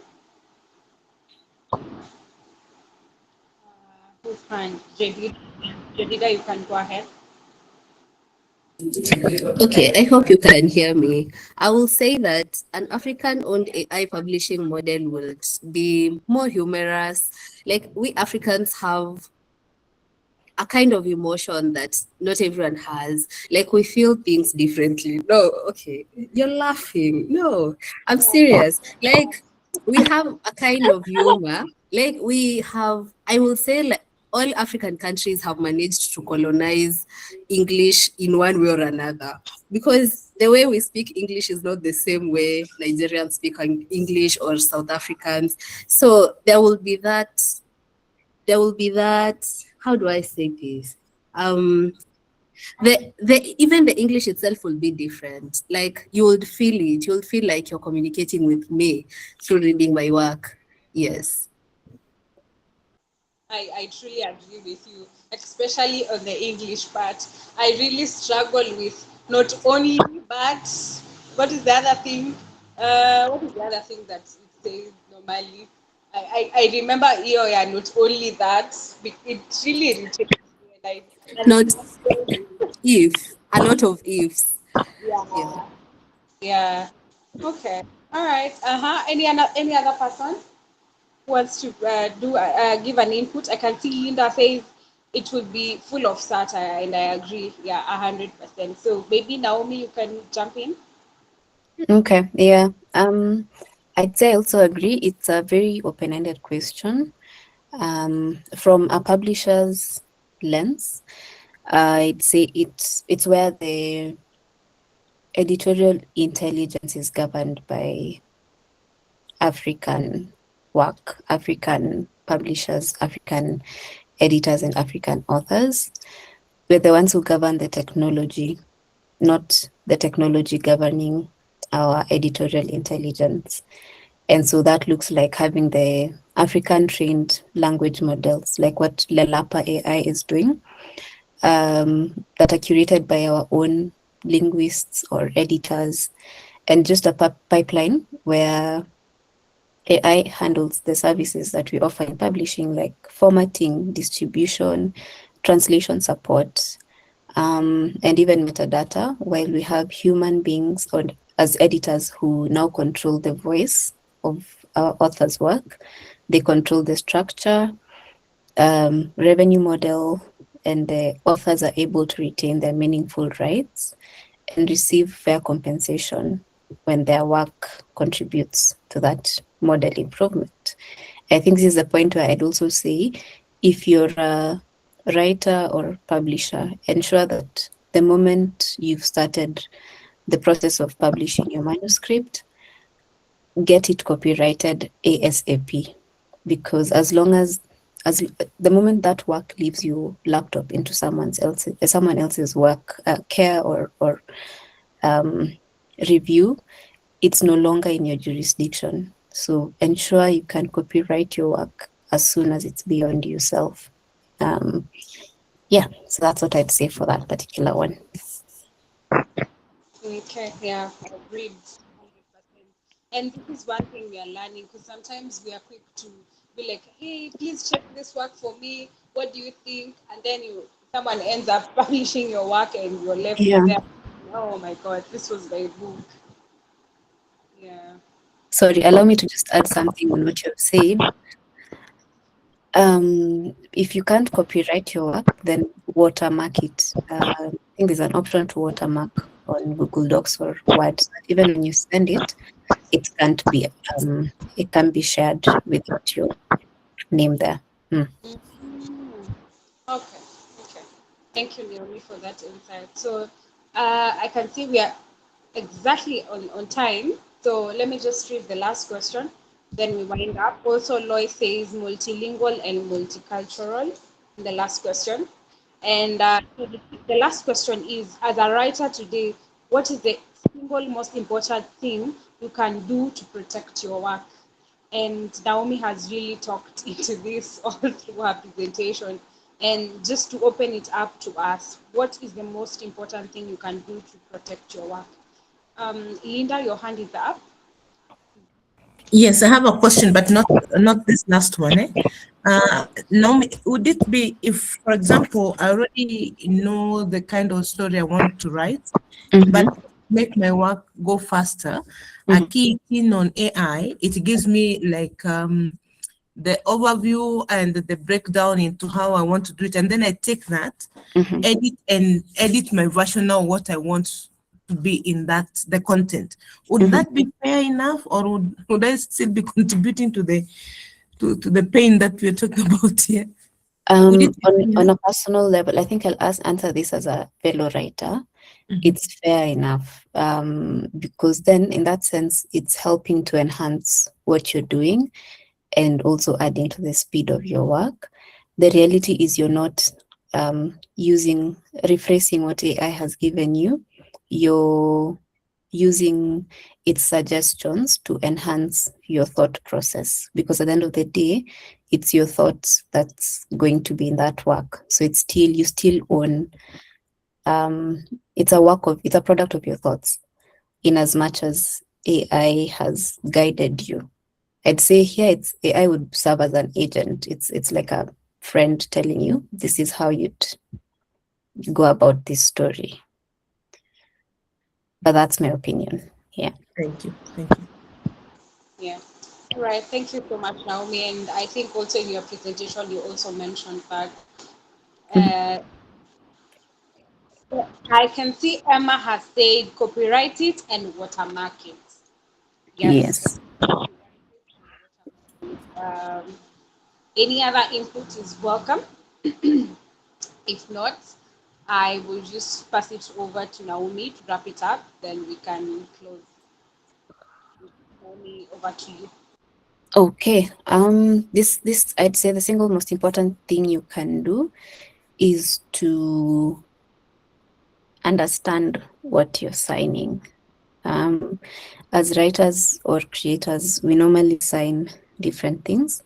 Who can? Jedida, you can go ahead. Okay, I hope you can hear me. I will say that an African-owned AI publishing model would be more humorous. Like we Africans have a kind of emotion that not everyone has. Like we feel things differently. No, okay, you're laughing. No, I'm serious. Like we have a kind of humor. Like we have, I will say, like all African countries have managed to colonize English in one way or another because the way we speak English is not the same way Nigerians speak English or South Africans. So there will be that how do I say this the even the English itself will be different. Like you'll feel like you're communicating with me through reading my work. Yes. I truly agree with you, especially on the English part. I really struggle with not only, but what is the other thing? What is the other thing that it says normally? I remember yeah, not only that, it really irritates me. Not if a lot of ifs. Yeah. Yeah, yeah. Okay. All right. Any other person wants to give an input? I can see Linda says it would be full of satire, and I agree. Yeah, 100%. So maybe Naomi, you can jump in. Okay, yeah. I'd say I also agree. It's a very open-ended question. From a publisher's lens, I'd say it's where the editorial intelligence is governed by African work, African publishers, African editors, and African authors. We're the ones who govern the technology, not the technology governing our editorial intelligence. And so that looks like having the African trained language models, like what Lelapa AI is doing, that are curated by our own linguists or editors, and just a pipeline where AI handles the services that we offer in publishing, like formatting, distribution, translation support, and even metadata, while we have human beings or as editors who now control the voice of our author's work. They control the structure, revenue model, and the authors are able to retain their meaningful rights and receive fair compensation when their work contributes to that model improvement. I think this is the point where I'd also say, if you're a writer or publisher, ensure that the moment you've started the process of publishing your manuscript, get it copyrighted ASAP. Because as long as the moment that work leaves your laptop into someone else's work, care or review, it's no longer in your jurisdiction. So ensure you can copyright your work as soon as it's beyond yourself. Yeah, so that's what I'd say for that particular one. Okay, yeah, agreed. 100%. And this is one thing we are learning, because sometimes we are quick to be like, hey, please check this work for me. What do you think? And then someone ends up publishing your work and you're left Yeah. there. Oh my God, this was my book. Yeah. Sorry, allow me to just add something on what you've said. If you can't copyright your work, then watermark it. I think there's an option to watermark on Google Docs or Word. So even when you send it, it can be shared without your name there. Mm. Okay, okay. Thank you, Naomi, for that insight. So I can see we are exactly on time. So let me just read the last question. Then we wind up. Also, Loy says multilingual and multicultural in the last question. And so the last question is, as a writer today, what is the single most important thing you can do to protect your work? And Naomi has really talked into this all through her presentation. And just to open it up to us, what is the most important thing you can do to protect your work? Linda, your hand is up. Yes, I have a question, but not this last one. Now, would it be if, for example, I already know the kind of story I want to write, but Mm-hmm. make my work go faster, I key in on AI. It gives me like the overview and the breakdown into how I want to do it, and then I take that, edit my version of what I want to be in the content. Would that be fair enough, or would I still be contributing to the pain that we're talking about here? Would it be fair On enough? a personal level, I think I'll answer this as a fellow writer. It's fair enough, because then in that sense, it's helping to enhance what you're doing and also adding to the speed of your work. The reality is you're not rephrasing what AI has given you. You're using its suggestions to enhance your thought process, because at the end of the day, it's your thoughts that's going to be in that work. So you still own, it's a product of your thoughts, in as much as AI has guided you. I'd say here AI would serve as an agent. It's like a friend telling you this is how you'd go about this story. But that's my opinion. Yeah. Thank you. Thank you. Yeah. All right. Thank you so much, Naomi. And I think also in your presentation, you also mentioned that uh, I can see Emma has said copyright it and watermark it. Yes. Yes. Um, any other input is welcome. If not, I will just pass it over to Naomi to wrap it up. Then we can close. Naomi, over to you. Okay. This I'd say the single most important thing you can do is to understand what you're signing. As writers or creators, we normally sign different things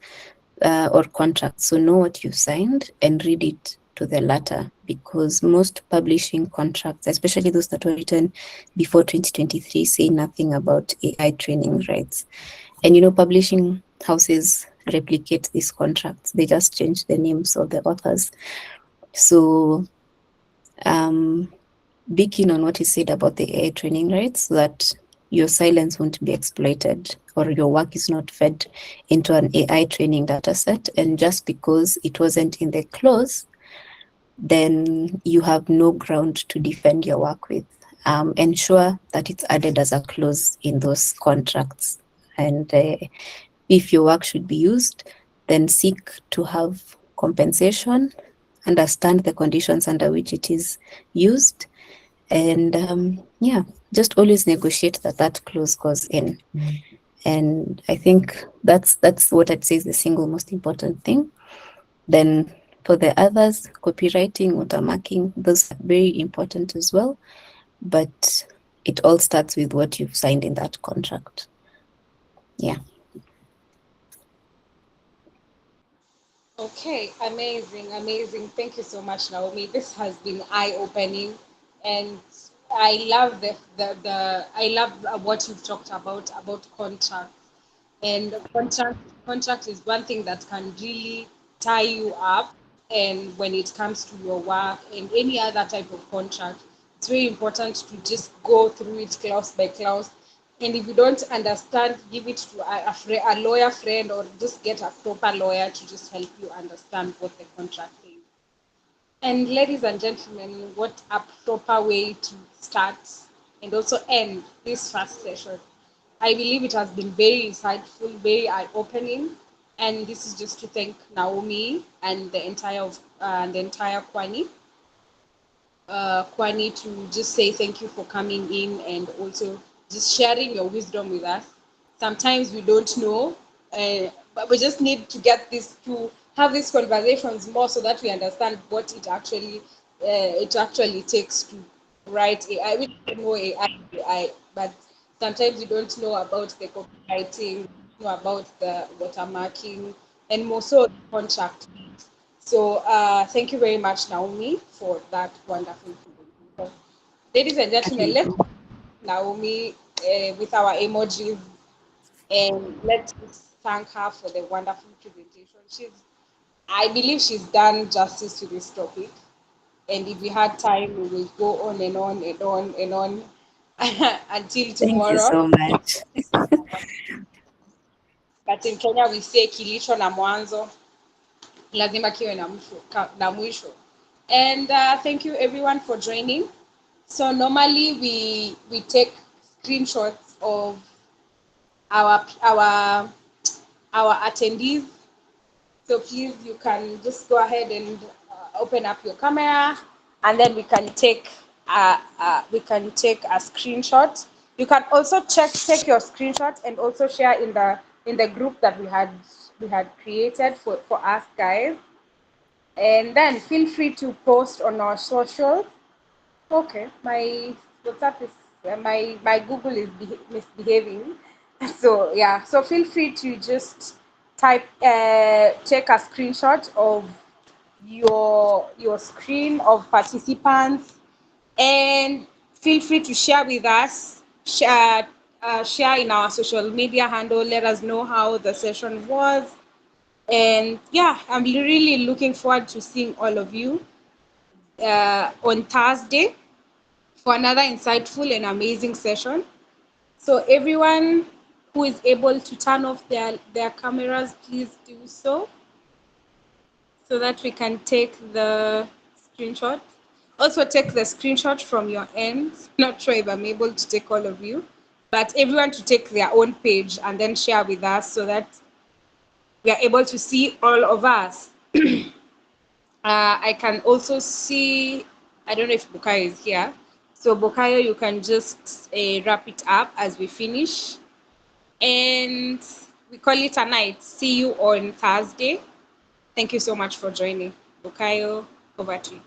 or contracts. So know what you signed and read it to the letter, because most publishing contracts, especially those that were written before 2023, say nothing about AI training rights. And publishing houses replicate these contracts. They just change the names of the authors. So be keen on what is said about the AI training rights, so that your silence won't be exploited or your work is not fed into an AI training data set. And just because it wasn't in the clause, then you have no ground to defend your work with. Ensure that it's added as a clause in those contracts. And if your work should be used, then seek to have compensation, understand the conditions under which it is used, and just always negotiate that clause goes in. And I think that's what I'd say is the single most important thing. Then for the others, copywriting, watermarking, those are very important as well, but it all starts with what you've signed in that contract. Yeah. Okay, amazing, amazing. Thank you so much, Naomi. This has been eye-opening, and I love the I love what you've talked about contract. And contract is one thing that can really tie you up. And when it comes to your work and any other type of contract, it's very important to just go through it clause by clause. And if you don't understand, give it to a lawyer friend, or just get a proper lawyer to just help you understand what the contract is. And ladies and gentlemen, what a proper way to start and also end this first session. I believe it has been very insightful, very eye-opening, and this is just to thank Naomi and the entire Kwani, to just say thank you for coming in and also just sharing your wisdom with us. Sometimes we don't know, but we just need to get this to have these conversations more, so that we understand what it actually takes to write AI. We don't know AI, but sometimes we don't know about the copywriting, know about the watermarking, and more so the contract. So thank you very much, Naomi, for that wonderful presentation. Ladies and gentlemen, let's Naomi with our emojis, and let's thank her for the wonderful presentation. I believe she's done justice to this topic. And if we had time, we will go on and on and on and on until Thank you tomorrow. so much. But in Kenya, we say kilicho na mwanzo lazima kiwe na mwisho. And thank you everyone for joining. So normally we take screenshots of our attendees. So please, you can just go ahead and open up your camera, and then we can take a screenshot. You can also take your screenshot and also share in the group that we had created for us guys. And then feel free to post on our social. Okay, my WhatsApp is my Google is misbehaving. So yeah, so feel free to just take a screenshot of your screen of participants, and feel free to share with us. Share in our social media handle. Let us know how the session was. And yeah, I'm really looking forward to seeing all of you on Thursday for another insightful and amazing session. So everyone who is able to turn off their cameras, please do so that we can take the screenshot. Also take the screenshot from your end. Not sure if I'm able to take all of you, but everyone to take their own page and then share with us, so that we are able to see all of us. I can also see, I don't know if Bukayo is here. So Bukayo, you can just wrap it up as we finish. And we call it a night. See you on Thursday. Thank you so much for joining. Bukayo, over to you.